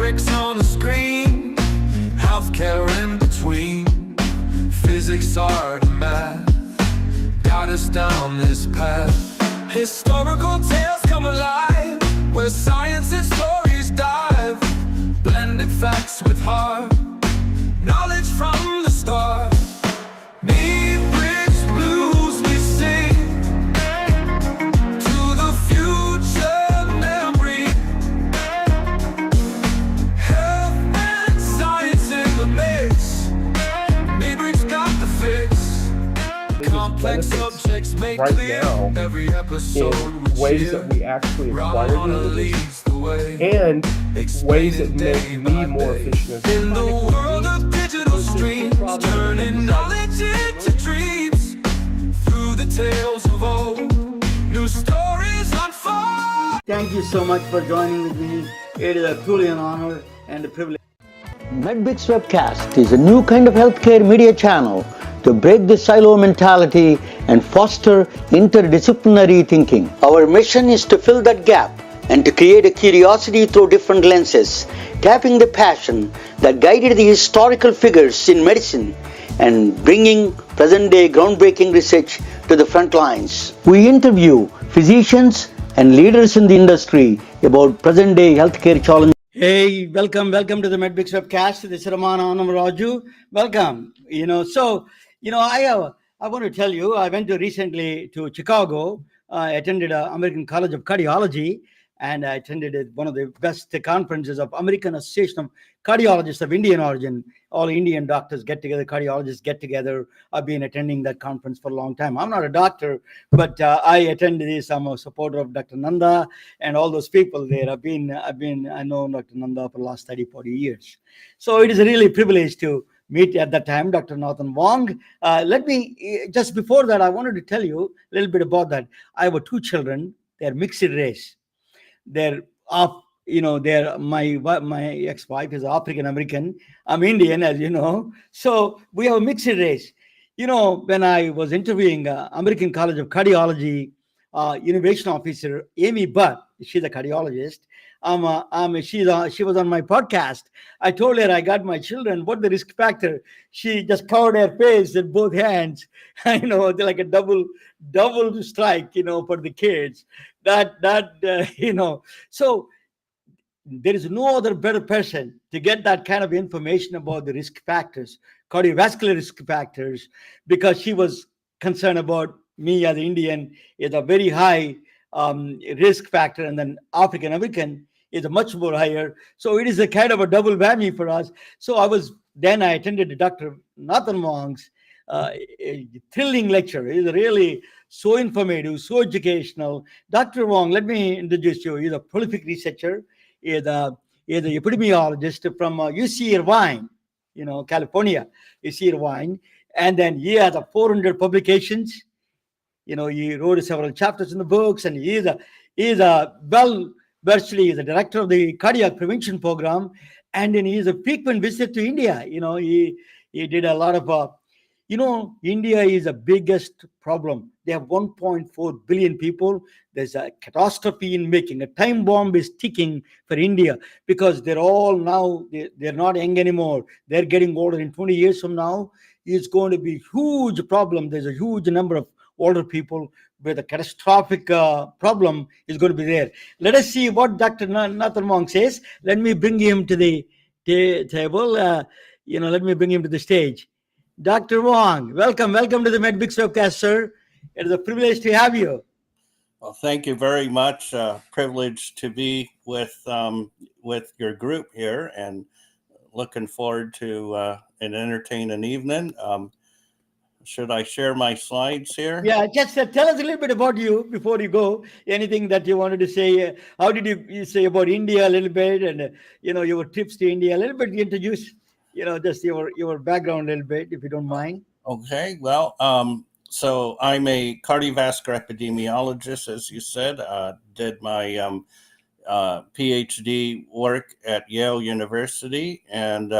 bricks on the screen, healthcare in between, physics, art, and math got us down this path. Historical tales come alive, where science and stories dive, blended facts with heart, knowledge from the start. Meet rich blues we sing, to the future memory. Health and science in the mix, Meadbridge got the fix. Complex subjects make right clear now every episode in ways that we actually acquire leads the way, and ways that make me more efficient. in the world of digital streams, turning knowledge into dreams. Through the tales of old, new stories unfold. Thank you so much for joining with me. It is truly an honor and a privilege. MedBix Webcast is a new kind of healthcare media channel to break the silo mentality and foster interdisciplinary thinking. Our mission is to fill that gap and to create a curiosity through different lenses, tapping the passion that guided the historical figures in medicine and bringing present-day groundbreaking research to the front lines. We interview physicians and leaders in the industry about present-day healthcare challenges. Hey, welcome to the MedBix Webcast. This is Ramana Raju. Welcome. I want to tell you, I went recently to Chicago. I attended American College of Cardiology, and I attended one of the best conferences of American Association of Cardiologists of Indian origin. All Indian doctors get together, cardiologists get together. I've been attending that conference for a long time. I'm not a doctor, but I attended this. I'm a supporter of Dr. Nanda and all those people there. I know Dr. Nanda for the last 30, 40 years. So it is a really privilege to meet at that time Dr. Nathan Wong. Just before that, I wanted to tell you a little bit about that. I have two children. They're mixed race. My ex-wife is African American. I'm Indian, as you know. So we have a mixed race. When I was interviewing American College of Cardiology innovation officer Amy Butt, she's a cardiologist. She was on my podcast. I told her I got my children. What the risk factor? She just covered her face with both hands. They're like a double strike. For the kids. So there is no other better person to get that kind of information about the risk factors, cardiovascular risk factors, because she was concerned about me as an Indian is a very high risk factor, and then African American is a much more higher. So it is a kind of a double whammy for us. So I attended Dr. Nathan Wong's thrilling lecture. It's really so informative, so educational. Dr. Wong, let me introduce you. He's a prolific researcher. He's an epidemiologist from UC Irvine, California, UC Irvine. And then he has 400 publications. He wrote several chapters in the books, and he's the director of the cardiac prevention program, and then he's a frequent visit to India. He did a lot of, India is the biggest problem. They have 1.4 billion people. There's a catastrophe in making. A time bomb is ticking for India because they're all now, they're not young anymore. They're getting older. In 20 years from now, it's going to be a huge problem. There's a huge number of older people where the catastrophic problem is going to be there. Let us see what Dr. Nathan Wong says. Let me bring him to the table. Let me bring him to the stage. Dr. Wong, welcome to the MedBix Webcast, sir. It is a privilege to have you. Well, thank you very much. Privileged to be with your group here, and looking forward to an entertaining evening. Should I share my slides here? Yeah, just tell us a little bit about you before you go. Anything that you wanted to say? How did you say about India a little bit, and your trips to India a little bit? Introduce just your background a little bit, if you don't mind. Okay. Well, so I'm a cardiovascular epidemiologist, as you said. Did my Ph.D. work at Yale University, and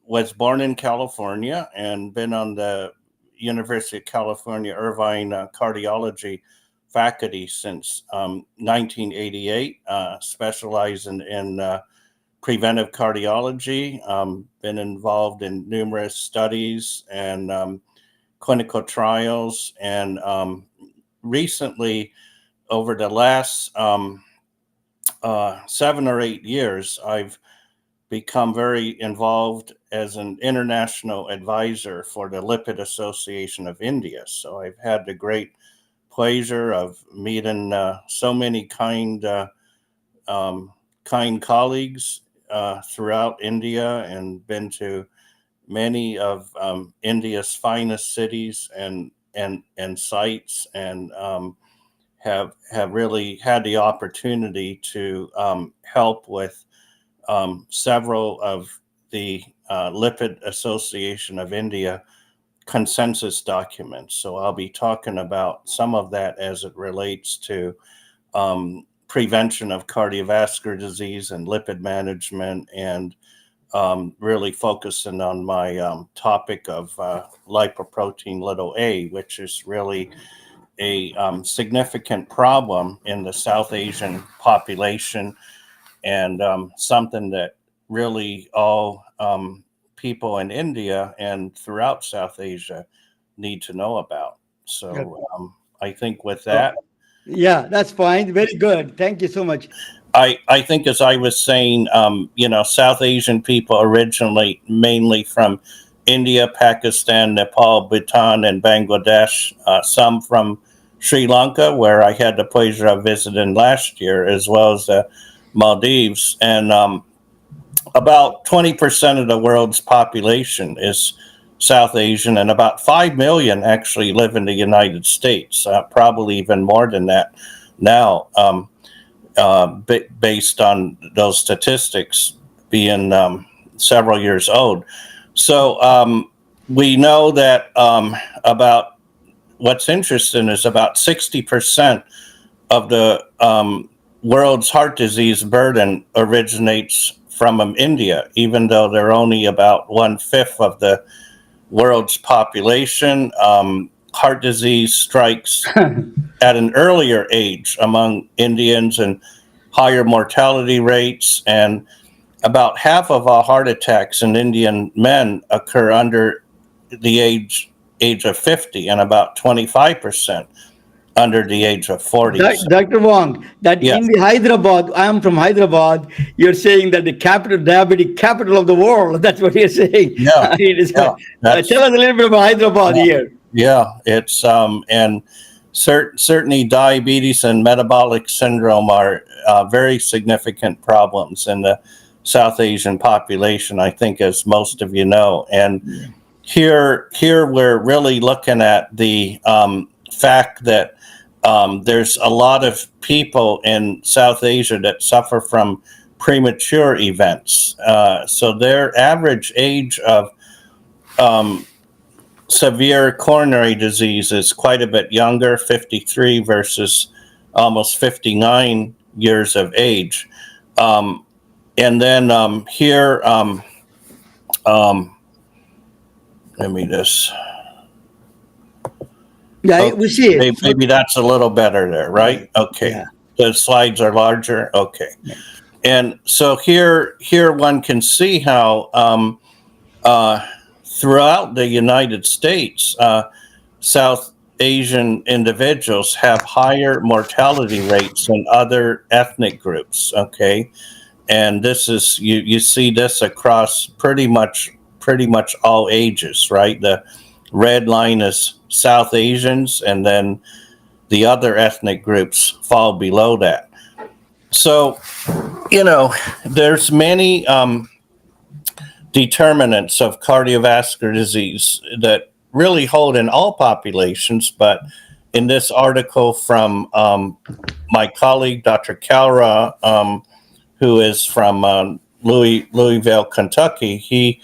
was born in California and been on the University of California Irvine cardiology faculty since 1988, specializing in preventive cardiology. Been involved in numerous studies and clinical trials, and recently, over the last 7 or 8 years, I've become very involved as an international advisor for the Lipid Association of India. So I've had the great pleasure of meeting so many kind colleagues throughout India, and been to many of India's finest cities and sites, and have really had the opportunity to help with several of the Lipid Association of India consensus documents. So I'll be talking about some of that as it relates to prevention of cardiovascular disease and lipid management, and really focusing on my topic of lipoprotein little a, which is really a significant problem in the South Asian population, and something that really all people in India and throughout South Asia need to know about. So I think with that. Yeah, that's fine. Very good. Thank you so much. I think, as I was saying, South Asian people originally mainly from India, Pakistan, Nepal, Bhutan, and Bangladesh, some from Sri Lanka, where I had the pleasure of visiting last year, as well as the Maldives. And about 20% of the world's population is South Asian, and about 5 million actually live in the United States, probably even more than that now, based on those statistics being several years old. So we know that about, what's interesting is about 60% of the world's heart disease burden originates from India, even though they're only about 1/5 of the world's population. Heart disease strikes at an earlier age among Indians, and higher mortality rates, and about half of all heart attacks in Indian men occur under the age of 50, and about 25% under the age of 40. Dr. Wong, that Yes. in the Hyderabad, I am from Hyderabad, you're saying that the diabetic capital of the world. That's what you're saying. Yeah. Tell us a little bit about Hyderabad here. Yeah, it's and certainly diabetes and metabolic syndrome are very significant problems in the South Asian population, I think, as most of you know. And here we're really looking at the fact that there's a lot of people in South Asia that suffer from premature events. So their average age of severe coronary disease is quite a bit younger, 53 versus almost 59 years of age. And then here, let me just. Yeah, we see it. Maybe that's a little better there, right? Okay. Yeah. The slides are larger. Okay. Yeah. And so here one can see how throughout the United States, South Asian individuals have higher mortality rates than other ethnic groups. Okay. And this is, you see this across pretty much all ages, right? The red line is South Asians, and then the other ethnic groups fall below that. So, there's many determinants of cardiovascular disease that really hold in all populations, but in this article from my colleague, Dr. Kalra, who is from Louisville, Kentucky, he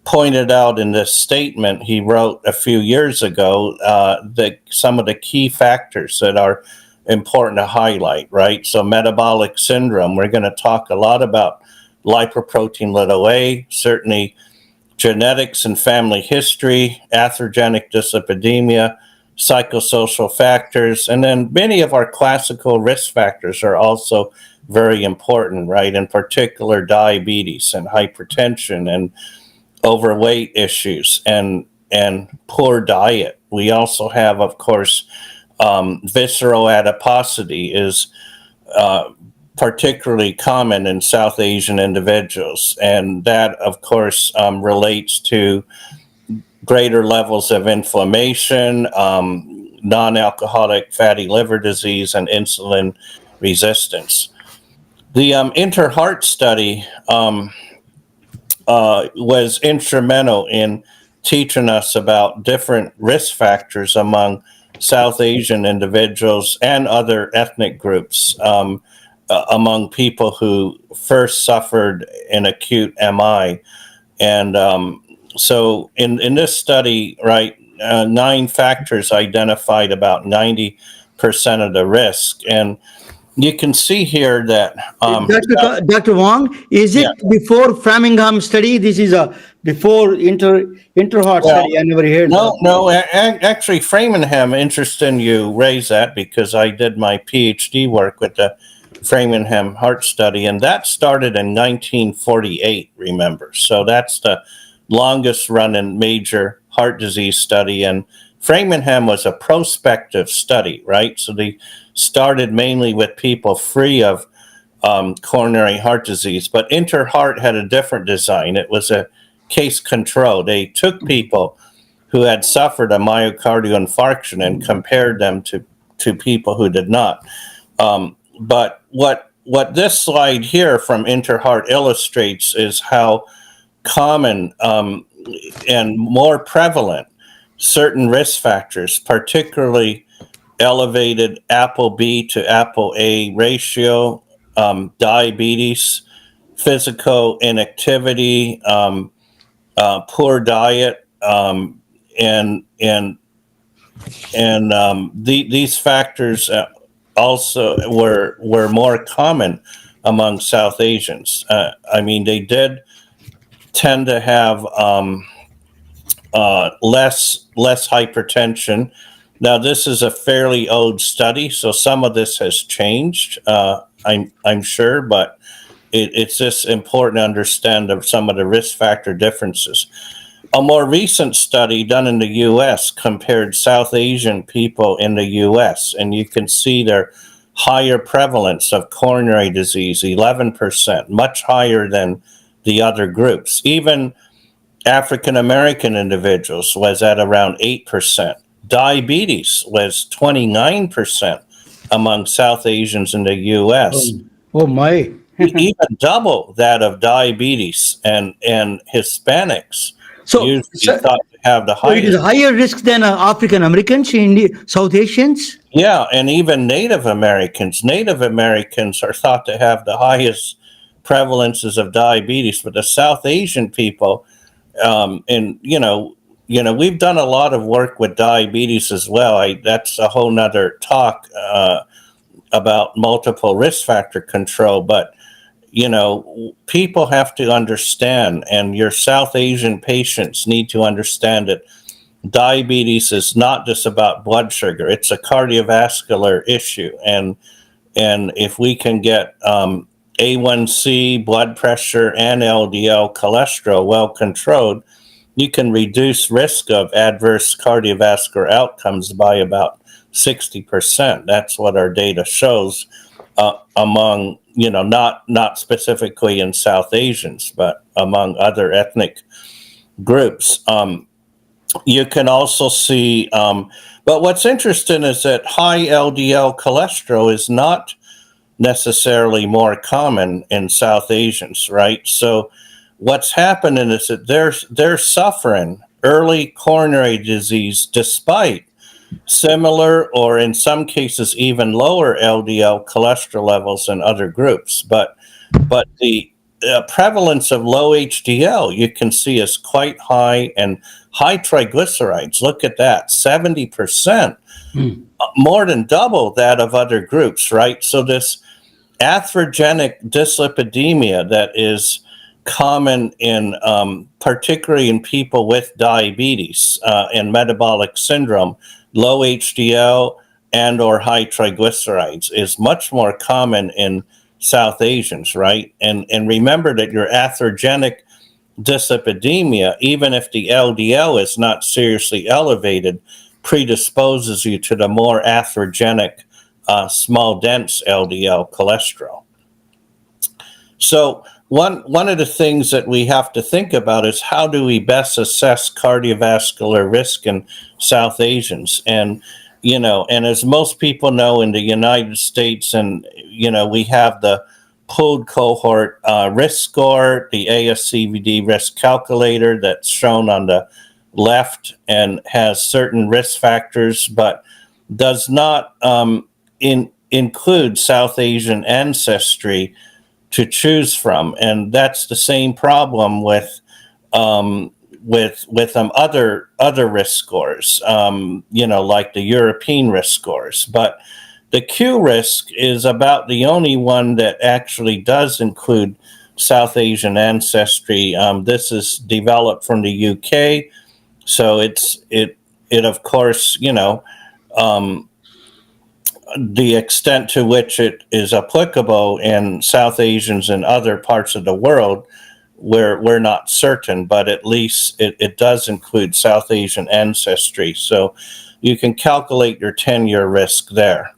pointed out in this statement he wrote a few years ago that some of the key factors that are important to highlight, right? So metabolic syndrome, we're going to talk a lot about lipoprotein little a, certainly genetics and family history, atherogenic dyslipidemia, psychosocial factors, and then many of our classical risk factors are also very important, right? In particular, diabetes and hypertension and overweight issues and poor diet. We also have, of course, visceral adiposity is particularly common in South Asian individuals, and that, of course, relates to greater levels of inflammation, non-alcoholic fatty liver disease, and insulin resistance. The InterHeart study was instrumental in teaching us about different risk factors among South Asian individuals and other ethnic groups among people who first suffered an acute MI. And so in this study, right, 9 factors identified about 90% of the risk. And you can see here that Dr. Wong, is it before Framingham study? This is a before interheart study. I never heard. No. Actually, Framingham. Interesting you raise that because I did my Ph.D. work with the Framingham Heart Study, and that started in 1948. Remember, so that's the longest running major heart disease study, and Framingham was a prospective study, right? So they started mainly with people free of coronary heart disease, but InterHeart had a different design. It was a case control. They took people who had suffered a myocardial infarction and compared them to people who did not. But what this slide here from InterHeart illustrates is how common and more prevalent certain risk factors, particularly elevated ApoB to ApoA ratio, diabetes, physical inactivity, poor diet, these factors also were more common among South Asians. I mean, they did tend to have less hypertension. Now, this is a fairly old study, so some of this has changed, I'm sure, but it's just important to understand some of the risk factor differences. A more recent study done in the U.S. compared South Asian people in the U.S., and you can see their higher prevalence of coronary disease, 11%, much higher than the other groups. Even African American individuals was at around 8%. Diabetes was 29% among South Asians in the U.S. Oh my! Even double that of diabetes and Hispanics. So, usually thought to have the highest. It is a higher risk than African Americans, South Asians. Yeah, and even Native Americans. Native Americans are thought to have the highest prevalences of diabetes, but the South Asian people, and we've done a lot of work with diabetes as well. That's a whole nother talk about multiple risk factor control, but people have to understand, and your South Asian patients need to understand that diabetes is not just about blood sugar. It's a cardiovascular issue. And if we can get A1C, blood pressure, and LDL cholesterol well controlled, you can reduce risk of adverse cardiovascular outcomes by about 60%. That's what our data shows among, not specifically in South Asians, but among other ethnic groups. You can also see, but what's interesting is that high LDL cholesterol is not necessarily more common in South Asians, right? So what's happening is that they're suffering early coronary disease despite similar, or in some cases even lower LDL cholesterol levels in other groups. But the prevalence of low HDL, you can see, is quite high, and high triglycerides, look at that, 70%, more than double that of other groups, right? So this atherogenic dyslipidemia that is common in particularly in people with diabetes and metabolic syndrome, low HDL and or high triglycerides is much more common in South Asians, right? And remember that your atherogenic dyslipidemia, even if the LDL is not seriously elevated, predisposes you to the more atherogenic small dense LDL cholesterol. So one of the things that we have to think about is how do we best assess cardiovascular risk in South Asians? And, you know, and as most people know in the United States, and, you know, we have the pooled cohort risk score, the ASCVD risk calculator that's shown on the left and has certain risk factors, but does not include South Asian ancestry to choose from, and that's the same problem with other risk scores, you know, like the European risk scores. But the Q risk is about the only one that actually does include South Asian ancestry. This is developed from the UK, so it of course, you know, the extent to which it is applicable in South Asians and other parts of the world, we're not certain, but at least it does include South Asian ancestry. So you can calculate your 10-year risk there.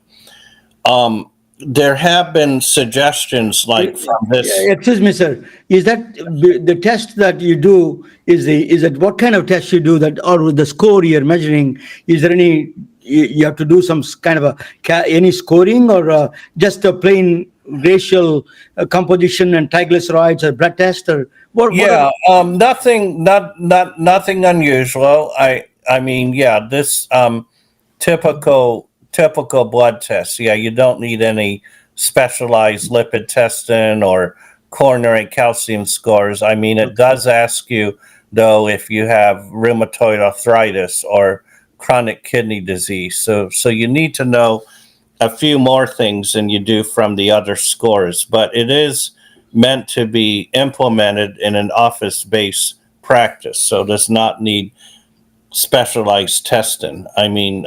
There have been suggestions like from this. Excuse me, sir. Is that the test that you do? Is it what kind of test you do that, or the score you're measuring? Is there any? You have to do some kind of any scoring, or just a plain racial composition and triglycerides or blood test, or what? Yeah, nothing unusual. I mean, yeah, this typical blood test. Yeah, you don't need any specialized lipid testing or coronary calcium scores. I mean, it does ask you though if you have rheumatoid arthritis or chronic kidney disease. So you need to know a few more things than you do from the other scores, but it is meant to be implemented in an office-based practice, so does not need specialized testing. I mean,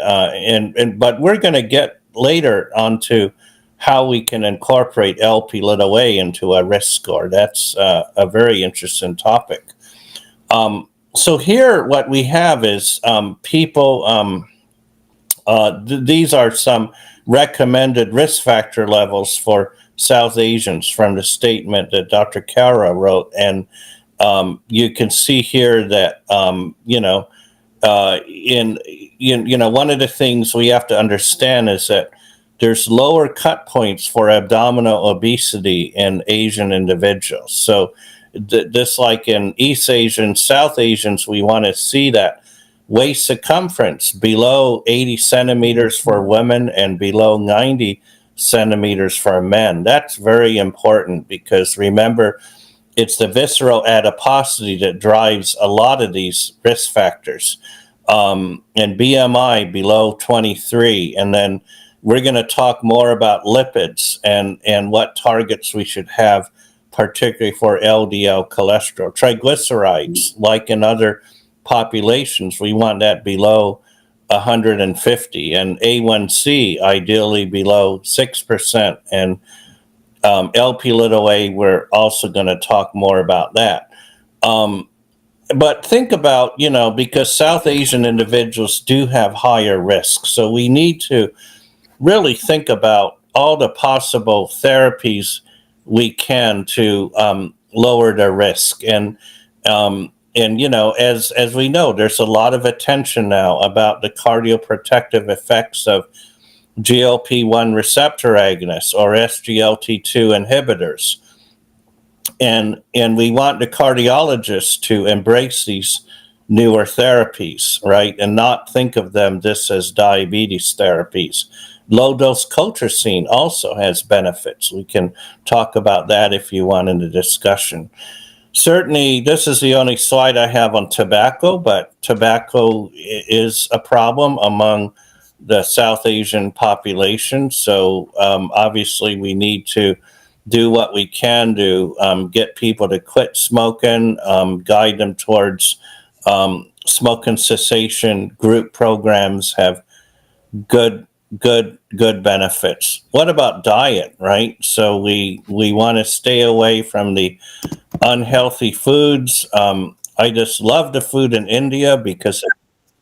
but we're going to get later onto how we can incorporate Lp(a) into a risk score. That's a very interesting topic. So here, what we have is people. These are some recommended risk factor levels for South Asians from the statement that Dr. Kara wrote, and you can see here that you know. One of the things we have to understand is that there's lower cut points for abdominal obesity in Asian individuals. So this, like in East Asians, South Asians, we want to see that waist circumference below 80 centimeters for women and below 90 centimeters for men. That's very important because remember, it's the visceral adiposity that drives a lot of these risk factors. And BMI below 23. And then we're going to talk more about lipids and what targets we should have, particularly for LDL cholesterol. Triglycerides, like in other populations, we want that below 150. And A1C, ideally below 6%. And Lp(a), we're also going to talk more about that. But think about, you know, because South Asian individuals do have higher risk. So we need to really think about all the possible therapies we can to lower their risk. And you know, as we know, there's a lot of attention now about the cardioprotective effects of GLP-1 receptor agonists or SGLT2 inhibitors. And we want the cardiologists to embrace these newer therapies, right? And not think of them just as diabetes therapies. Low-dose colchicine also has benefits. We can talk about that if you want in the discussion. Certainly, this is the only slide I have on tobacco, but tobacco is a problem among the South Asian population. So obviously we need to do what we can to get people to quit smoking, guide them towards smoking cessation. Group programs have good benefits. What about diet, right? So we want to stay away from the unhealthy foods. I just love the food in India because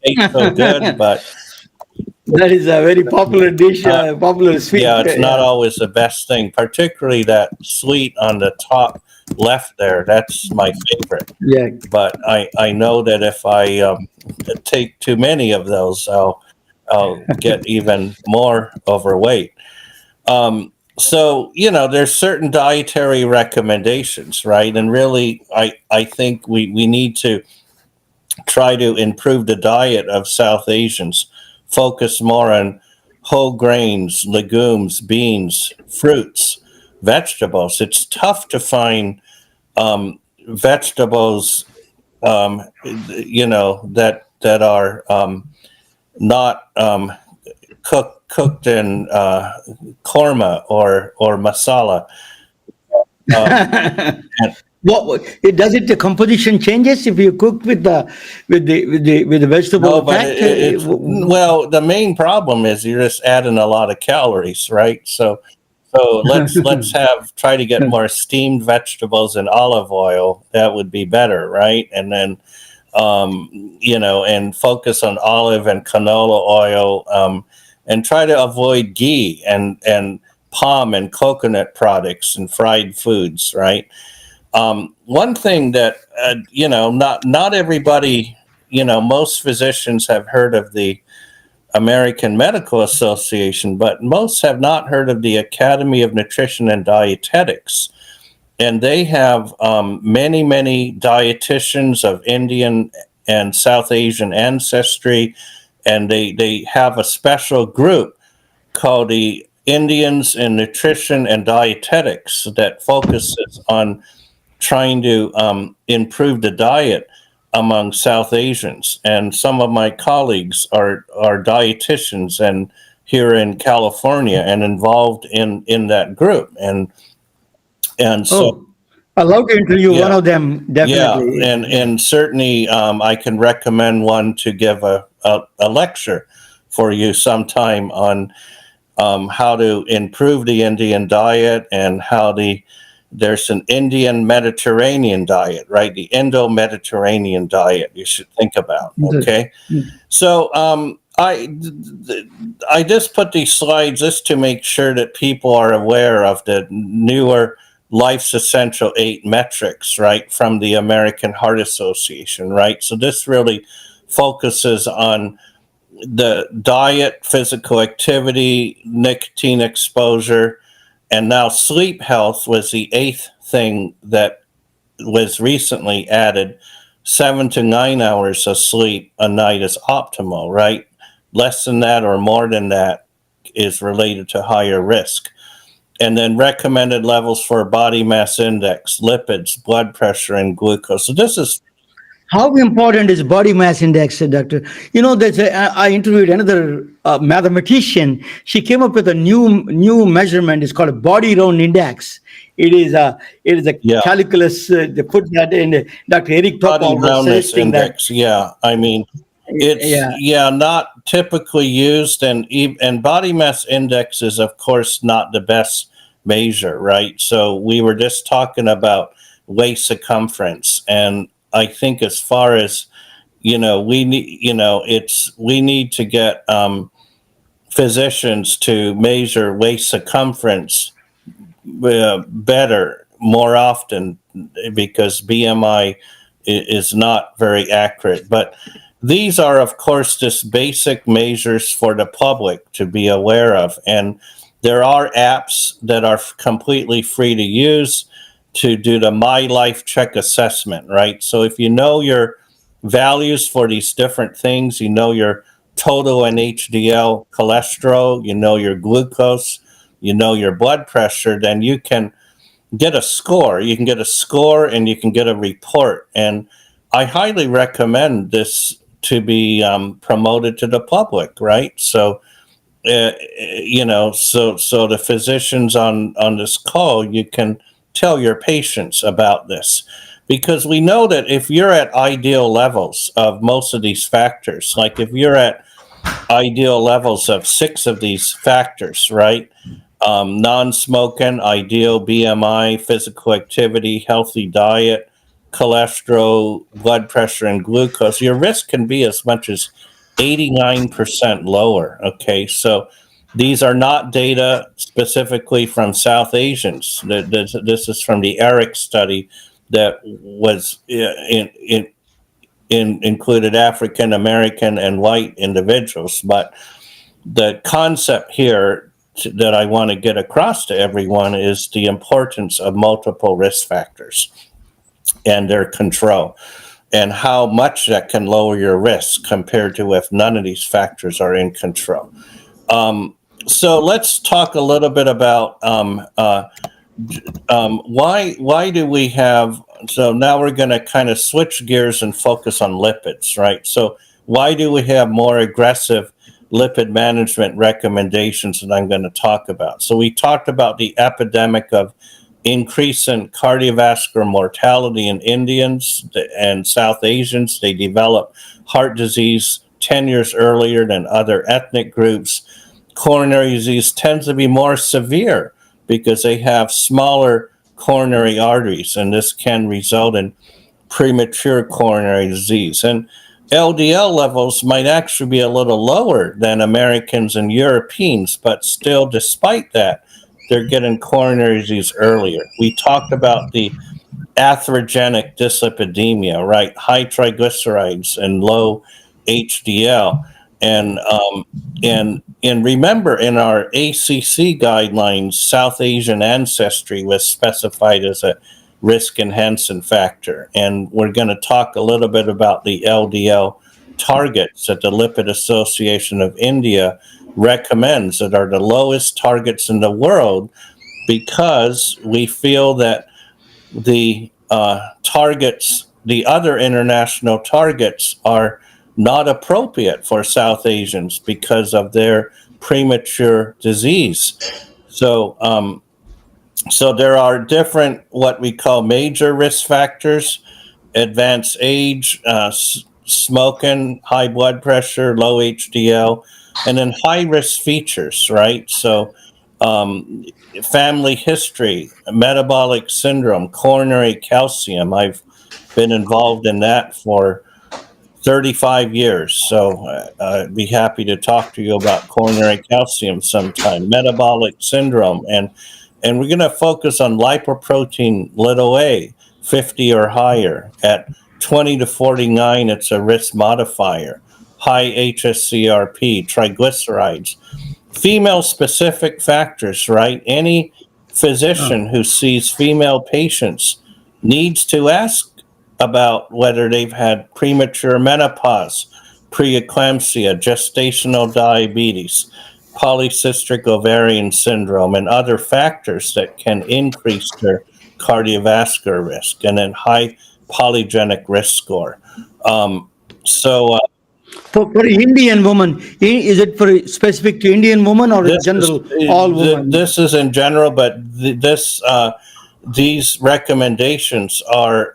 it tastes so good, but That is a very popular dish, popular sweet. yeah, it's not always the best thing, particularly that sweet on the top left there. That's my favorite. Yeah. But I know that if I take too many of those, I'll get even more overweight. So, there's certain dietary recommendations, right? And really, I think we need to try to improve the diet of South Asians, focus more on whole grains, legumes, beans, fruits, vegetables. It's tough to find vegetables, that are not cooked in korma or masala. Does it the composition changes if you cook with the vegetable No, but fat? well, the main problem is you're just adding a lot of calories, right? So let's try to get more steamed vegetables and olive oil. That would be better, right? And then and focus on olive and canola oil, and try to avoid ghee and palm and coconut products and fried foods, right? One thing that not everybody, most physicians have heard of the American Medical Association, but most have not heard of the Academy of Nutrition and Dietetics. And they have many dietitians of Indian and South Asian ancestry, and they have a special group called the Indians in Nutrition and Dietetics that focuses on trying to improve the diet among South Asians. And some of my colleagues are dietitians and here in California and involved in that group. And so I'd love to interview one of them, definitely. Yeah, and certainly I can recommend one to give a lecture for you sometime on how to improve the Indian diet and how there's an Indian Mediterranean diet, right? The Indo-Mediterranean diet you should think about, okay? So I just put these slides just to make sure that people are aware of the newer Life's Essential 8 metrics, right, from the American Heart Association, right? So this really focuses on the diet, physical activity, nicotine exposure, and now sleep health was the 8th thing that was recently added. 7 to 9 hours of sleep a night is optimal, right? Less than that or more than that is related to higher risk. And then recommended levels for body mass index, lipids, blood pressure, and glucose. So this is how important is body mass index, doctor? I interviewed another mathematician. She came up with a new measurement. It's called a body round index. It is a calculus. They put that in. Dr. Eric body Topol roundness index. Yeah, I mean, it's not typically used, and body mass index is of course not the best measure, right? So we were just talking about waist circumference, and I think as far as we need to get physicians to measure waist circumference better more often, because BMI is not very accurate. But these are, of course, just basic measures for the public to be aware of. And there are apps that are completely free to use to do the My Life Check assessment, right? So if you know your values for these different things, you know your total and HDL cholesterol, you know your glucose, you know your blood pressure, then you can get a score. You can get a score and you can get a report. And I highly recommend this to be promoted to the public, right? So, so the physicians on this call, you can tell your patients about this, because we know that if you're at ideal levels of most of these factors, like if you're at ideal levels of 6 of these factors, right? Non-smoking, ideal BMI, physical activity, healthy diet, cholesterol, blood pressure, and glucose. Your risk can be as much as 89% lower. Okay, so these are not data specifically from South Asians. This is from the ERIC study that was included African American and white individuals. But the concept here that I want to get across to everyone is the importance of multiple risk factors and their control, and how much that can lower your risk compared to if none of these factors are in control. So let's talk a little bit about why do we have, so now we're going to kind of switch gears and focus on lipids, right? So why do we have more aggressive lipid management recommendations that I'm going to talk about? So we talked about the epidemic of increase in cardiovascular mortality in Indians and South Asians. They develop heart disease 10 years earlier than other ethnic groups. Coronary disease tends to be more severe because they have smaller coronary arteries, and this can result in premature coronary disease. And LDL levels might actually be a little lower than Americans and Europeans, but still, despite that, they're getting coronary disease earlier. We talked about the atherogenic dyslipidemia, right? High triglycerides and low HDL. And remember, in our ACC guidelines, South Asian ancestry was specified as a risk enhancing factor. And we're going to talk a little bit about the LDL targets that the Lipid Association of India recommends, that are the lowest targets in the world, because we feel that the targets, the other international targets, are not appropriate for South Asians because of their premature disease. So, so there are different, what we call major risk factors: advanced age, smoking, high blood pressure, low HDL, and then high risk features, right? So family history, metabolic syndrome, coronary calcium. I've been involved in that for 35 years. So I'd be happy to talk to you about coronary calcium sometime, metabolic syndrome. And we're going to focus on lipoprotein little a, 50 or higher. At 20 to 49, it's a risk modifier. High HSCRP, triglycerides, female specific factors, right? Any physician who sees female patients needs to ask about whether they've had premature menopause, preeclampsia, gestational diabetes, polycystic ovarian syndrome, and other factors that can increase their cardiovascular risk, and then high polygenic risk score. For Indian woman, is it for specific to Indian woman or in general all women? This is in general, but these recommendations are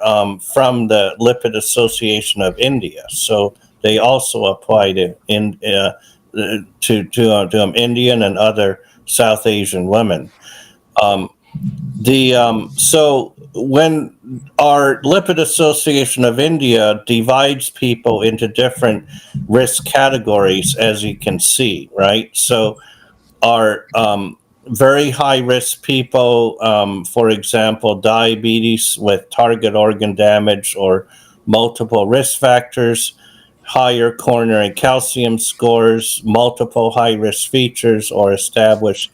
from the Lipid Association of India, so they also apply to Indian and other South Asian women. So when our Lipid Association of India divides people into different risk categories, as you can see, right? So our very high risk people, for example, diabetes with target organ damage or multiple risk factors, higher coronary calcium scores, multiple high risk features, or established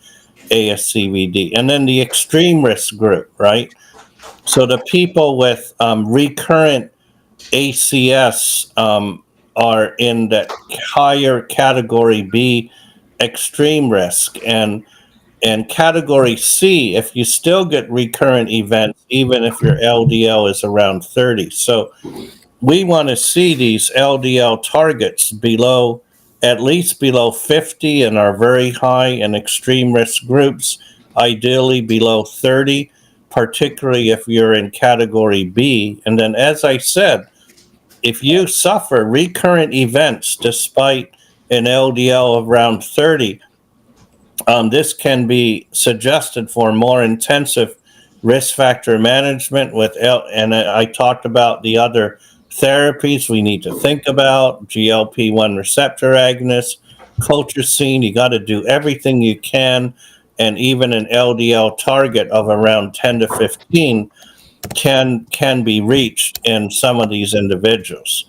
ASCVD. And then the extreme risk group, right? So the people with recurrent ACS are in the higher category B extreme risk, and category C, if you still get recurrent events, even if your LDL is around 30. So we want to see these LDL targets below, at least below 50 in our very high and extreme risk groups, ideally below 30, particularly if you're in category B. And then, as I said, if you suffer recurrent events despite an LDL of around 30, this can be suggested for more intensive risk factor management and I talked about the other therapies we need to think about: GLP-1 receptor agonists, colchicine. You got to do everything you can, and even an LDL target of around 10 to 15 can be reached in some of these individuals.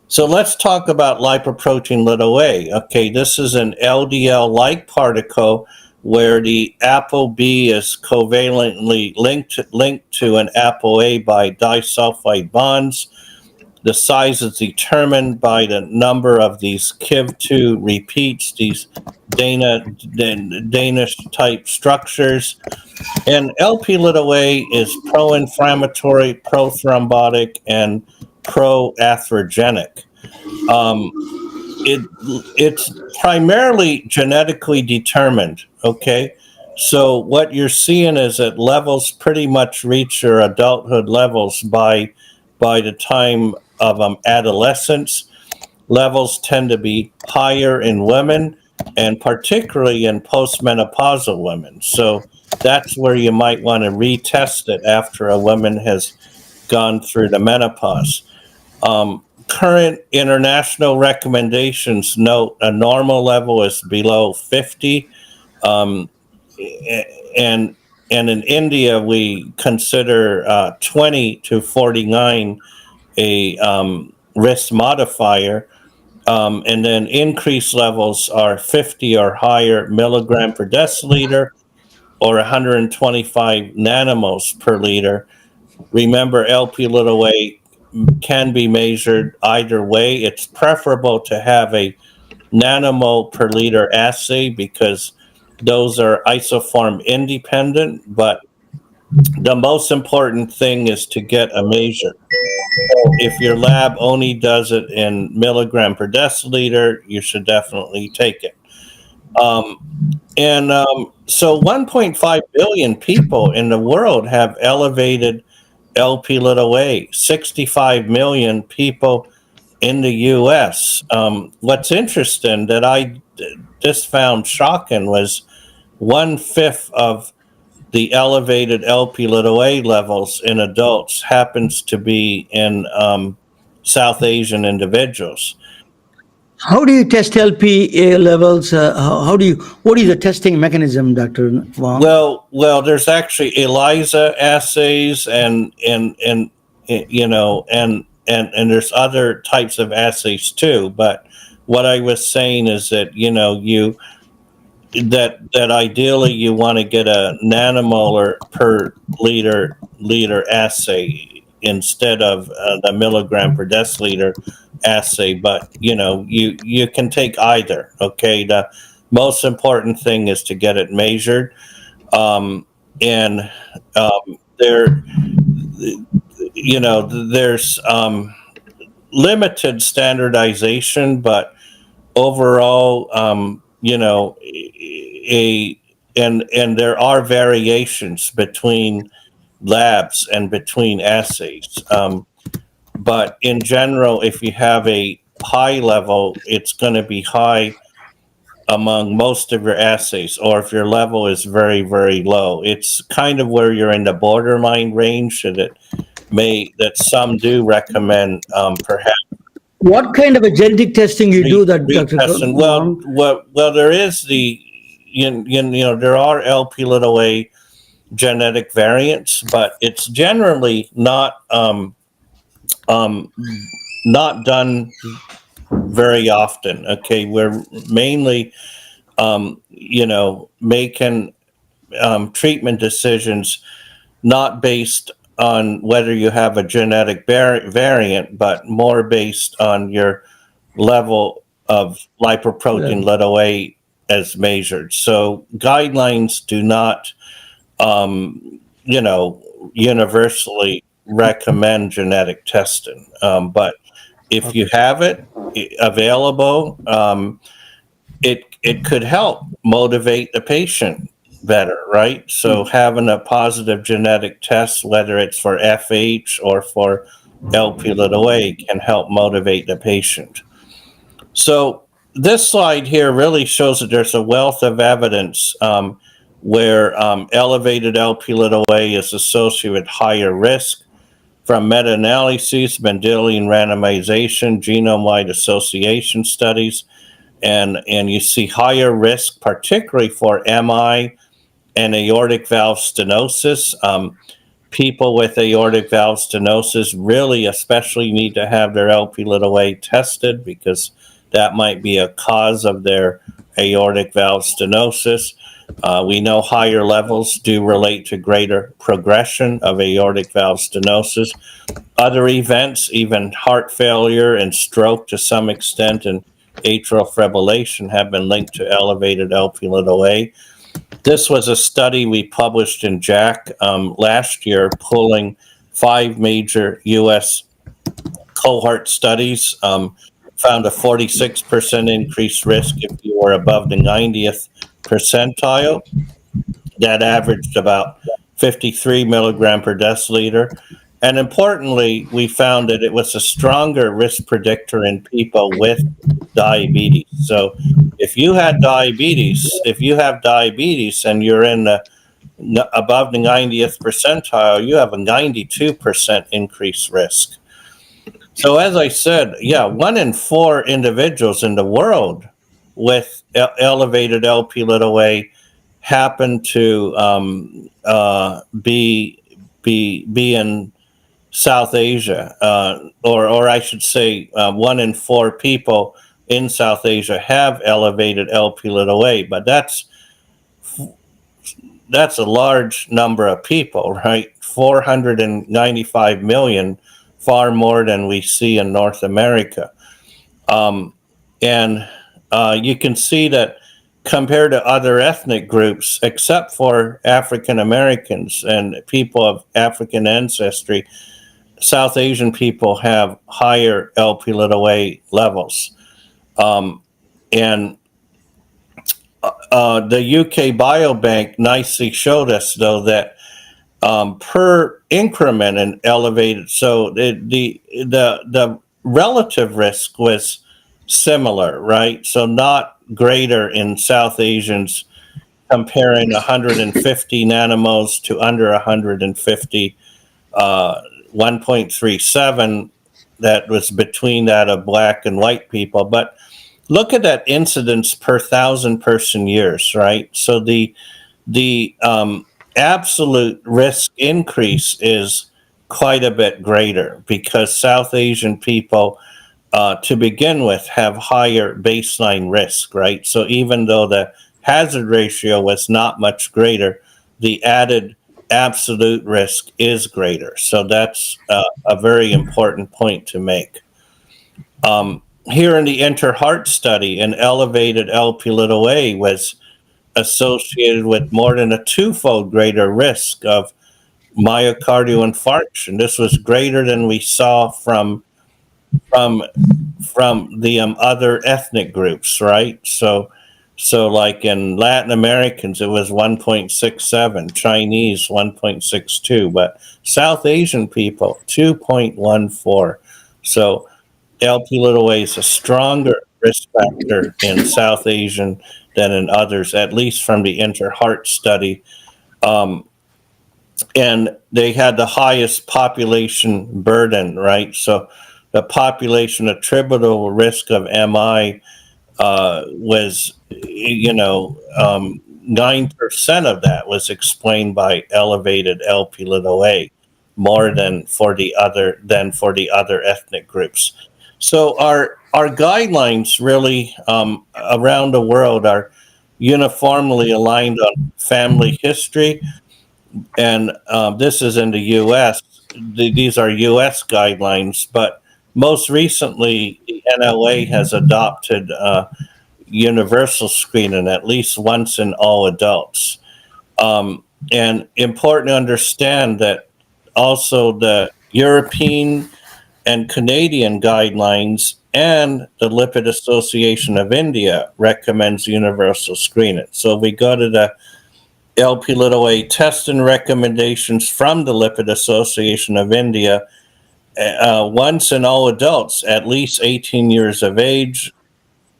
So let's talk about lipoprotein a. Okay, this is an LDL-like particle where the ApoB is covalently linked to an ApoA by disulfide bonds. The size is determined by the number of these KIV2 repeats, these Danish type structures. And Lp(a) is pro-inflammatory, pro-thrombotic, and pro-atherogenic. It's primarily genetically determined, okay? So what you're seeing is that levels pretty much reach your adulthood levels by the time of adolescence. Levels tend to be higher in women, and particularly in postmenopausal women. So that's where you might want to retest it after a woman has gone through the menopause. Current international recommendations note a normal level is below 50. And in India, we consider 20 to 49 a risk modifier. And then increased levels are 50 or higher milligram per deciliter or 125 nanomoles per liter. Remember, Lp(a) can be measured either way. It's preferable to have a nanomole per liter assay because those are isoform independent, but the most important thing is to get a measure. So if your lab only does it in milligram per deciliter, you should definitely take it. So 1.5 billion people in the world have elevated Lp(a), 65 million people in the US. What's interesting that I just found shocking was 1/5 of the elevated Lp(a) levels in adults happens to be in South Asian individuals. How do you test LPA levels? What is the testing mechanism, Dr. Wong? Well, there's actually ELISA assays and there's other types of assays too. But what I was saying is that that ideally you want to get a nanomolar per liter assay instead of the milligram per deciliter assay, but you can take either. Okay, the most important thing is to get it measured, and there's limited standardization, but overall, and there are variations between labs and between assays. But in general, if you have a high level, it's going to be high among most of your assays, or if your level is very, very low, it's kind of where you're in the borderline range that some do recommend, perhaps. What kind of a genetic testing you do that, Dr. Wong? Well, there is there are Lp(a) genetic variants, but it's generally not done very often. Okay, we're mainly making treatment decisions not based on whether you have a genetic variant, but more based on your level of lipoprotein(a) as measured. So guidelines do not universally recommend genetic testing, but if you have it available, it could help motivate the patient better, right? So having a positive genetic test, whether it's for FH or for Lp(a), can help motivate the patient. So this slide here really shows that there's a wealth of evidence where elevated LP(a) is associated with higher risk from meta-analyses, Mendelian randomization, genome-wide association studies, and you see higher risk, particularly for MI and aortic valve stenosis. People with aortic valve stenosis really especially need to have their LP(a) tested because that might be a cause of their aortic valve stenosis. We know higher levels do relate to greater progression of aortic valve stenosis. Other events, even heart failure and stroke to some extent, and atrial fibrillation have been linked to elevated LP(a). This was a study we published in JACC last year, pulling 5 major U.S. cohort studies, found a 46% increased risk if you were above the 90th percentile. That averaged about 53 milligram per deciliter. And importantly, we found that it was a stronger risk predictor in people with diabetes. So if you have diabetes and you're in the above the 90th percentile, you have a 92% increased risk. So as I said, 1 in 4 individuals in the world with elevated LP(a) happen to be in South Asia, or I should say 1 in 4 people in South Asia have elevated LP(a), but that's a large number of people, right? 495 million, far more than we see in North America. And you can see that compared to other ethnic groups, except for African Americans and people of African ancestry, South Asian people have higher LP(a) levels. And the UK Biobank nicely showed us, though, that per increment in elevated, so the relative risk was similar, right? So not greater in South Asians, comparing 150 nanomoles to under 150, 1.37, that was between that of black and white people. But look at that incidence per 1,000 person years, right? So the absolute risk increase is quite a bit greater because South Asian people, to begin with, have higher baseline risk, right? So even though the hazard ratio was not much greater, the added absolute risk is greater. So that's a very important point to make. Here in the Inter-Heart study, an elevated LP(a) was associated with more than a 2-fold greater risk of myocardial infarction. This was greater than we saw from the other ethnic groups, right? So like in Latin Americans, it was 1.67, Chinese 1.62, but South Asian people 2.14. So LP(a) is a stronger risk factor in South Asian than in others, at least from the Inter-Heart study. And they had the highest population burden, right? So the population attributable risk of MI was, 9% of that was explained by elevated LP(a), more than for the other ethnic groups. So our guidelines really around the world are uniformly aligned on family history, and this is in the U.S. These are U.S. guidelines, but most recently the NLA has adopted universal screening at least once in all adults. And important to understand that also the European and Canadian guidelines and the Lipid Association of India recommends universal screening. So we go to the LP(a) testing recommendations from the Lipid Association of India. Once in all adults, at least 18 years of age,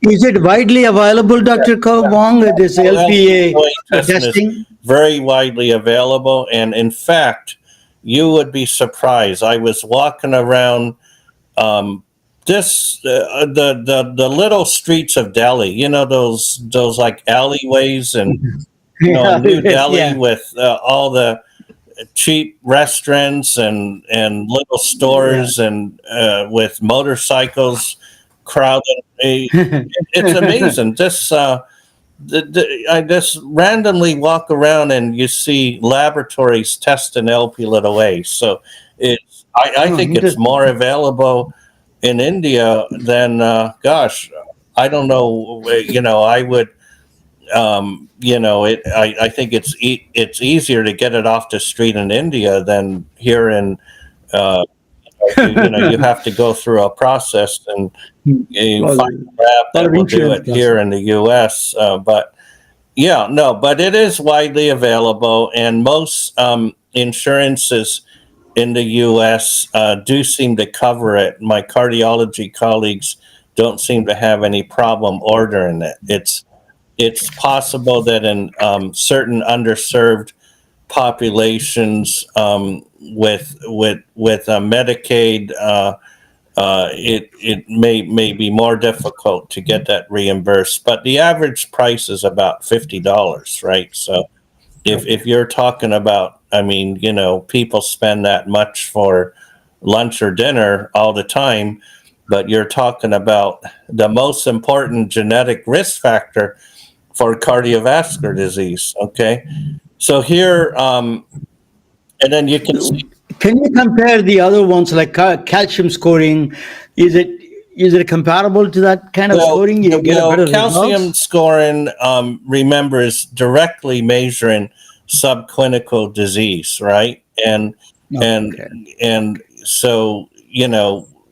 Is it widely available, Dr. Wong, this LPA LPA testing is testing? very widely available, and in fact, you would be surprised. I was walking around the little streets of Delhi. You know those like alleyways and New Delhi Yeah. with all the cheap restaurants and little Yeah. stores and with motorcycles crowded. It's amazing. I just randomly walk around and you see laboratories testing LP little a. So I think it's Interesting. more available in India than gosh, I don't know. I would. I think it's easier to get it off the street in India than here in. Uh, you have to go through a process, and you Well, find a lab lot that of will do insurance it here process. in the U.S. But yeah, no, but it is widely available, and most insurances in the U.S. Do seem to cover it. My cardiology colleagues don't seem to have any problem ordering it. It's possible that in certain underserved populations with Medicaid, it may be more difficult to get that reimbursed. But the average price is about $50, right? So if you're talking about, I mean, people spend that much for lunch or dinner all the time, but you're talking about the most important genetic risk factor for cardiovascular disease. Okay, so here, and then you can see. Can you compare the other ones like calcium scoring? Is it is it comparable to that kind of Well, scoring? You get a better calcium results? scoring, remember, is directly measuring subclinical disease, right? And Okay. and so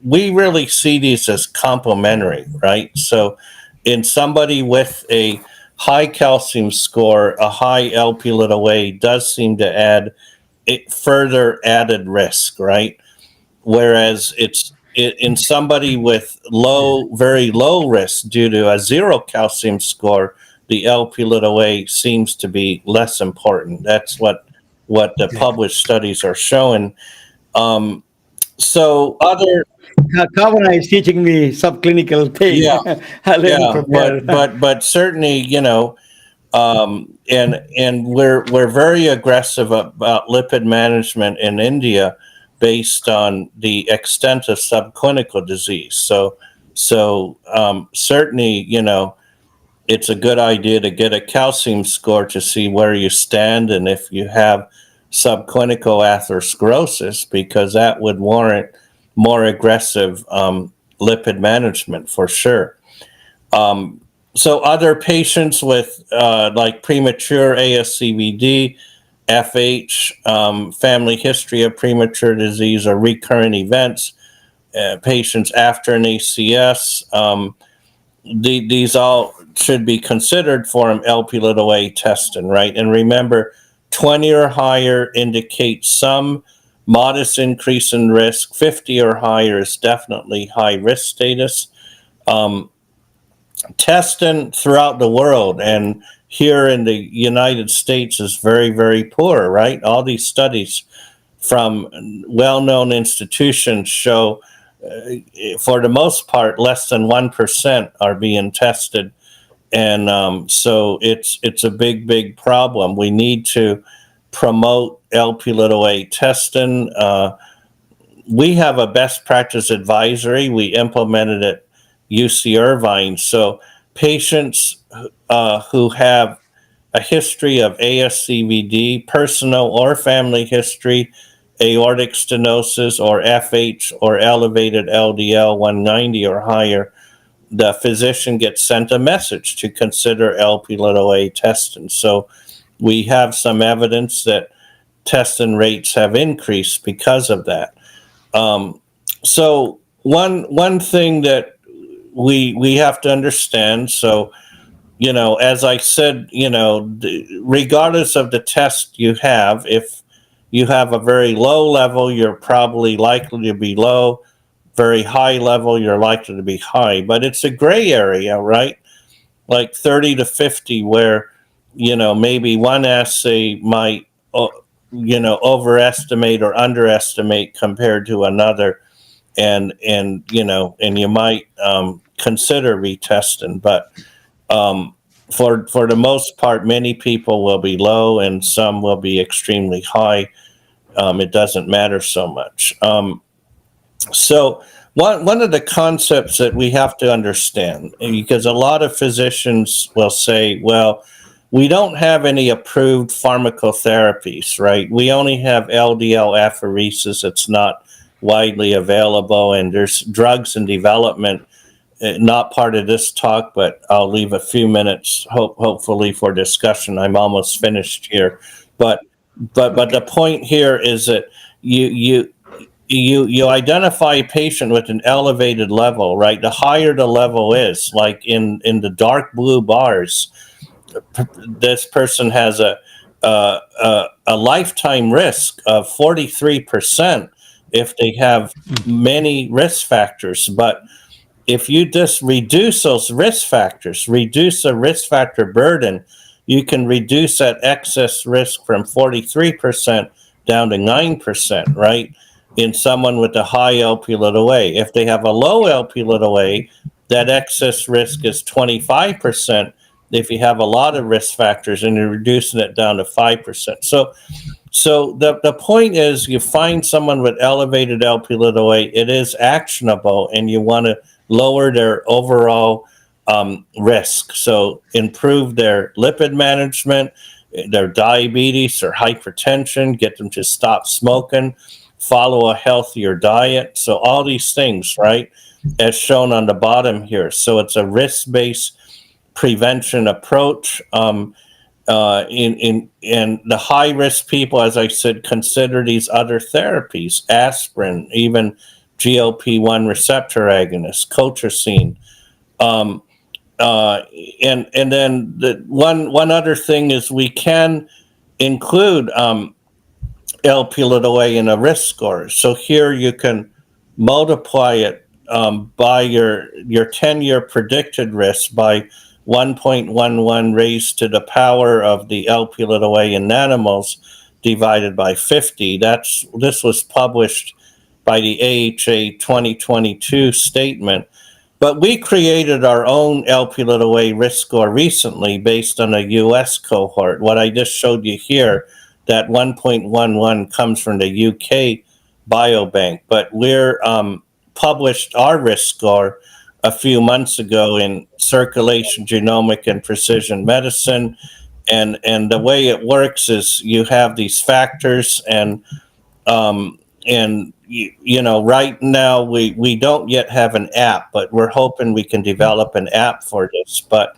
we really see these as complementary, right? So in somebody with a high calcium score, a high LP little a does seem to add further added risk, right? Whereas in somebody with very low risk due to a zero calcium score, the LP little a seems to be less important. That's what the published studies are showing. Um, so other Kavana is teaching me subclinical thing. Yeah, I learned yeah, from her. but certainly, and we're very aggressive about lipid management in India based on the extent of subclinical disease. So certainly, it's a good idea to get a calcium score to see where you stand and if you have subclinical atherosclerosis, because that would warrant more aggressive lipid management for sure. So other patients with like premature ASCVD, FH, family history of premature disease or recurrent events, patients after an ACS, these all should be considered for an LP little a testing, right? And remember, 20 or higher indicates some modest increase in risk. 50 or higher is definitely high risk status. Um, Testing throughout the world and here in the United States is very, very poor, right? All these studies from well-known institutions show, for the most part, less than 1% are being tested, and so it's a big problem. We need to promote LP little a testing. We have a best practice advisory. We implemented it UC Irvine. So patients who have a history of ASCVD, personal or family history, aortic stenosis, or FH, or elevated LDL 190 or higher, the physician gets sent a message to consider LP little a testing. So we have some evidence that testing rates have increased because of that. So one thing that we have to understand. So as I said, regardless of the test you have, if you have a very low level, you're probably likely to be low. very high level, you're likely to be high. But it's a gray area, right? Like 30 to 50, where, maybe one assay might, overestimate or underestimate compared to another. And you might consider retesting. But for the most part, many people will be low and some will be extremely high. It doesn't matter so much. So one of the concepts that we have to understand, because a lot of physicians will say, well, we don't have any approved pharmacotherapies, right? We only have LDL apheresis. It's not widely available, and there's drugs in development. Not part of this talk, but I'll leave a few minutes, hopefully, for discussion. I'm almost finished here, but the point here is that you identify a patient with an elevated level, right? The higher the level is, like in the dark blue bars, this person has a lifetime risk of 43% if they have many risk factors. But if you just reduce those risk factors, reduce the risk factor burden, you can reduce that excess risk from 43% down to 9%, right? In someone with a high Lp(a). If they have a low Lp(a), that excess risk is 25%. If you have a lot of risk factors, and you're reducing it down to 5%. So the point is, you find someone with elevated Lp(a), it is actionable, and you want to lower their overall risk. So improve their lipid management, their diabetes or hypertension, get them to stop smoking, follow a healthier diet. So all these things, right, as shown on the bottom here. So it's a risk-based prevention approach. In the high risk people, as I said, consider these other therapies, aspirin, even GLP-1 receptor agonists, colchicine. And then the one other thing is we can include Lp(a) in a risk score. So here you can multiply it by your 10-year predicted risk by 1.11 raised to the power of the Lp(a) in nanomoles divided by 50. This was published by the AHA 2022 statement. But we created our own Lp(a) risk score recently based on a US cohort. What I just showed you here, that 1.11 comes from the UK Biobank. But we're published our risk score a few months ago in Circulation, Genomic, and Precision Medicine. And the way it works is you have these factors, and right now we don't yet have an app, but we're hoping we can develop an app for this. But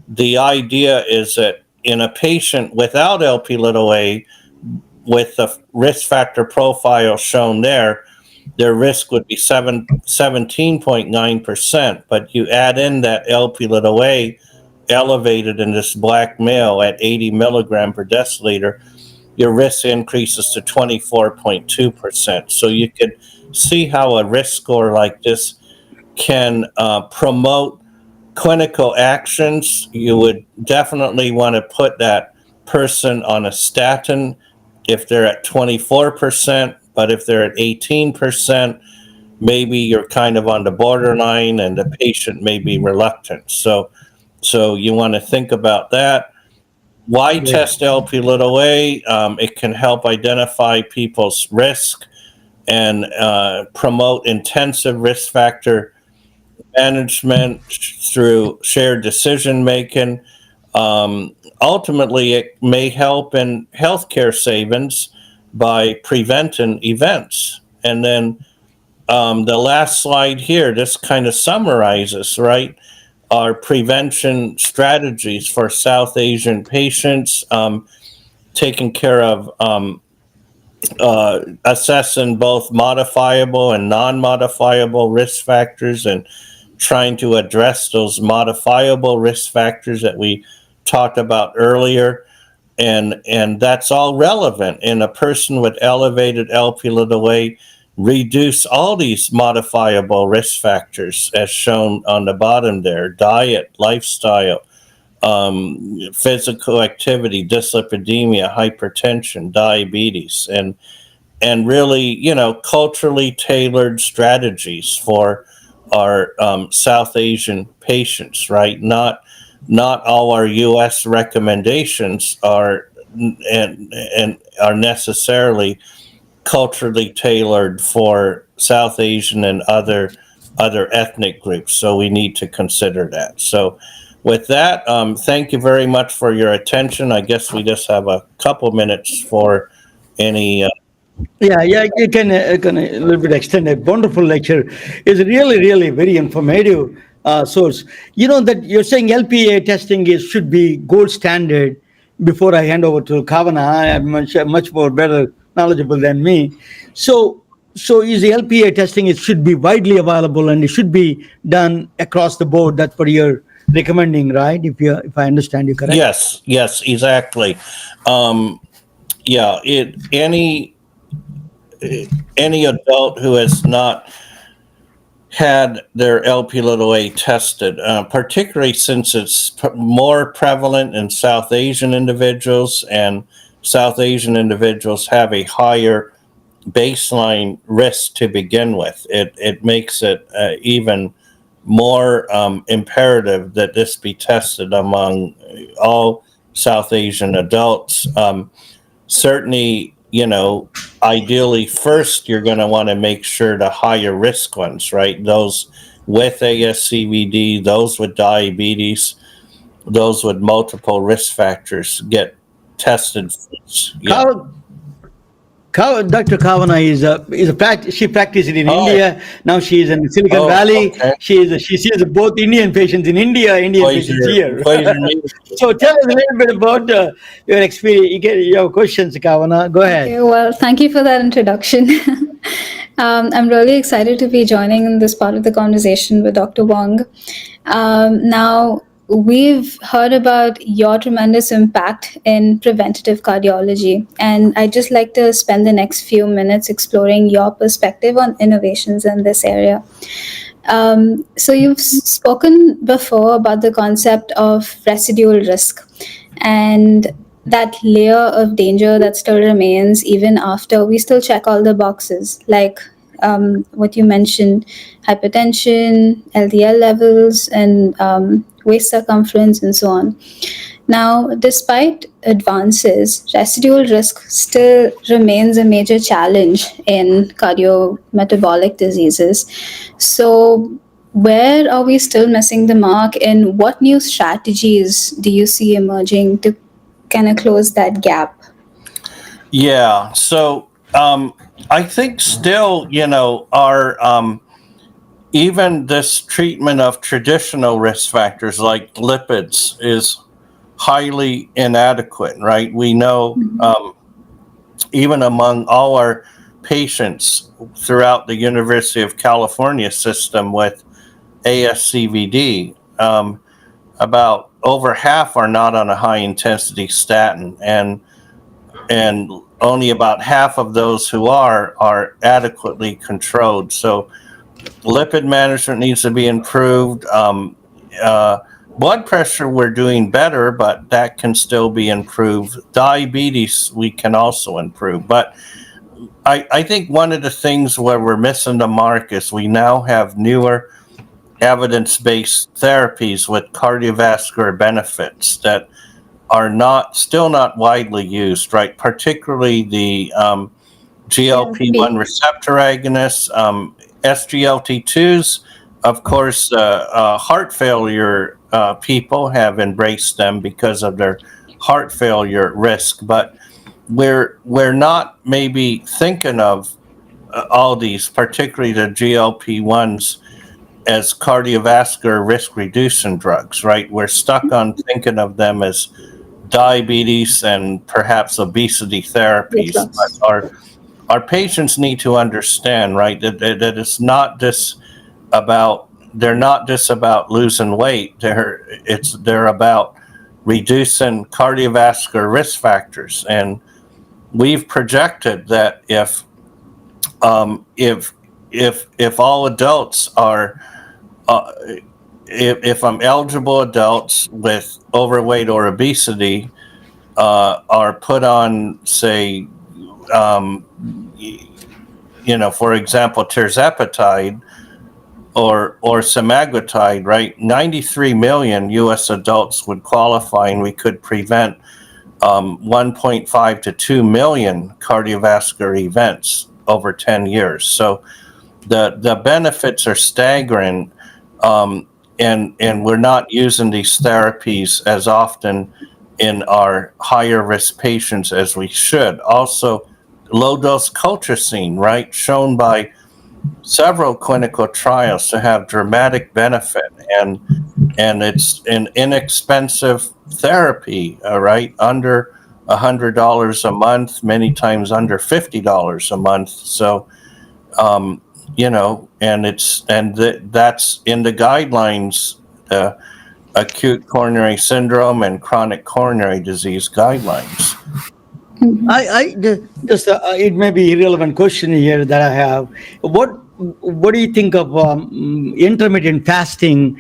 the idea is that in a patient without Lp(a), with the risk factor profile shown there, their risk would be 17.9%. But you add in that Lp(a) elevated in this black male at 80 milligram per deciliter, your risk increases to 24.2%. So you can see how a risk score like this can promote clinical actions. You would definitely want to put that person on a statin if they're at 24%, but if they're at 18%, maybe you're kind of on the borderline and the patient may be reluctant. So you want to think about that. Why test Lp(a)? It can help identify people's risk and promote intensive risk factor management through shared decision making. Ultimately, it may help in healthcare savings by preventing events. And then the last slide here, this kind of summarizes, right, our prevention strategies for South Asian patients, taking care of assessing both modifiable and non-modifiable risk factors and trying to address those modifiable risk factors that we talked about earlier. And that's all relevant. In a person with elevated Lp(a), reduce all these modifiable risk factors as shown on the bottom there: diet, lifestyle, physical activity, dyslipidemia, hypertension, diabetes, and really, culturally tailored strategies for our South Asian patients, right? Not all our U.S. recommendations are and are necessarily culturally tailored for South Asian and other ethnic groups. So we need to consider that. So with that, thank you very much for your attention. I guess we just have a couple minutes for any. Yeah, you can a little bit extend a wonderful lecture. It's really, really very informative source. You know that you're saying LPA testing should be gold standard. Before I hand over to Kavana, I'm much more better knowledgeable than me. So is the LPA testing? It should be widely available and it should be done across the board. That's what you're recommending, right? If I understand you correctly. Yes, exactly. Yeah, any adult who has not had their LP(a) tested, particularly since it's more prevalent in South Asian individuals, and South Asian individuals have a higher baseline risk to begin with. It makes it even more imperative that this be tested among all South Asian adults. Certainly, ideally first you're going to want to make sure the higher risk ones, right? Those with ASCVD, those with diabetes, those with multiple risk factors get tested first. Yeah. Dr. Kavana she practiced in Oh. India. Now she is in Silicon Valley. Okay. She sees both Indian patients in India, Indian patients here. So tell us a little bit about your experience. You get your questions, Kavana. Go ahead. Okay, well, thank you for that introduction. I'm really excited to be joining in this part of the conversation with Dr. Wong. Now, we've heard about your tremendous impact in preventative cardiology, and I'd just like to spend the next few minutes exploring your perspective on innovations in this area. So you've spoken before about the concept of residual risk and that layer of danger that still remains even after we still check all the boxes, like what you mentioned: hypertension, LDL levels, and waist circumference, and so on. Now, despite advances, residual risk still remains a major challenge in cardiometabolic diseases. So, where are we still missing the mark, and what new strategies do you see emerging to kind of close that gap? Yeah. So I think still, our even this treatment of traditional risk factors like lipids is highly inadequate, right? We know even among all our patients throughout the University of California system with ASCVD, about over half are not on a high intensity statin, and only about half of those who are adequately controlled. So lipid management needs to be improved. Blood pressure, we're doing better, but that can still be improved. Diabetes, we can also improve. But I think one of the things where we're missing the mark is we now have newer evidence-based therapies with cardiovascular benefits that are still not widely used, right? Particularly the GLP-1 receptor agonists, SGLT2s. Of course, heart failure people have embraced them because of their heart failure risk, but we're not maybe thinking of all these, particularly the GLP-1s, as cardiovascular risk reducing drugs, right? We're stuck on thinking of them as diabetes and perhaps obesity therapies. But our patients need to understand, right, that it's not just about, they're not just about losing weight. They're about reducing cardiovascular risk factors. And we've projected that if if all adults are, if eligible adults with overweight or obesity are put on, say, for example, tirzepatide or semaglutide, right? 93 million U.S. adults would qualify, and we could prevent 1.5 to 2 million cardiovascular events over 10 years. So the benefits are staggering, and we're not using these therapies as often in our higher risk patients as we should. Also, low dose colchicine, right, shown by several clinical trials to have dramatic benefit, and it's an inexpensive therapy, right, under $100 a month, many times under $50 a month. So that's in the guidelines, acute coronary syndrome and chronic coronary disease guidelines. It may be a relevant question here that I have. What do you think of intermittent fasting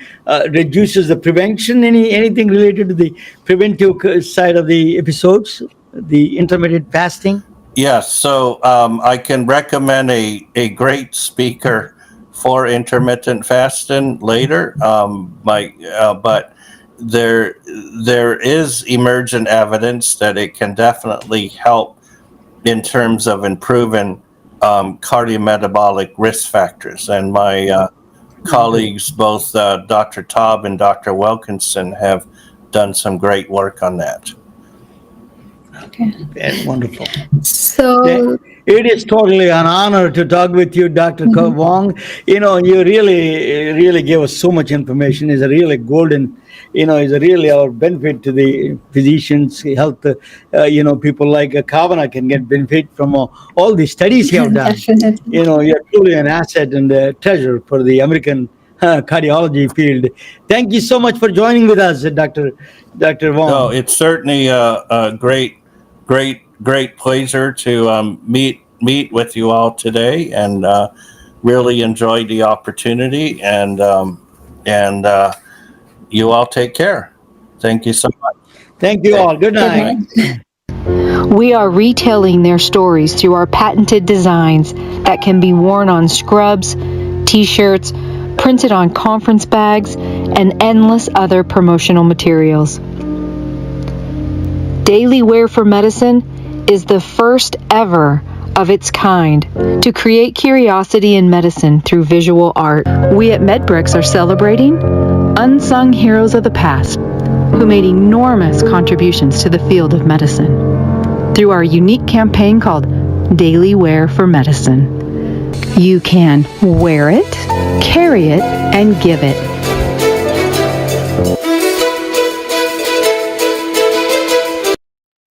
reduces the prevention? Anything related to the preventive side of the episodes, the intermittent fasting? Yes, so I can recommend a great speaker for intermittent fasting later. But there is emergent evidence that it can definitely help in terms of improving cardiometabolic risk factors. And my colleagues, both Dr. Taub and Dr. Wilkinson, have done some great work on that. Okay. That's wonderful. So It is totally an honor to talk with you, Dr. Wong. You really gave us so much information. It's a really golden, it's a really our benefit to the physicians, health, people like Kavana can get benefit from all the studies you have done. Definitely. You're truly an asset and a treasure for the American cardiology field. Thank you so much for joining with us, Dr. Wong. No, it's certainly a great pleasure to meet with you all today, and really enjoyed the opportunity. And you all take care. Thank you so much. Thank you all. Good night. We are retelling their stories through our patented designs that can be worn on scrubs, t-shirts, printed on conference bags, and endless other promotional materials. Daily Wear for Medicine is the first ever of its kind to create curiosity in medicine through visual art. We at MedBricks are celebrating unsung heroes of the past who made enormous contributions to the field of medicine through our unique campaign called Daily Wear for Medicine. You can wear it, carry it, and give it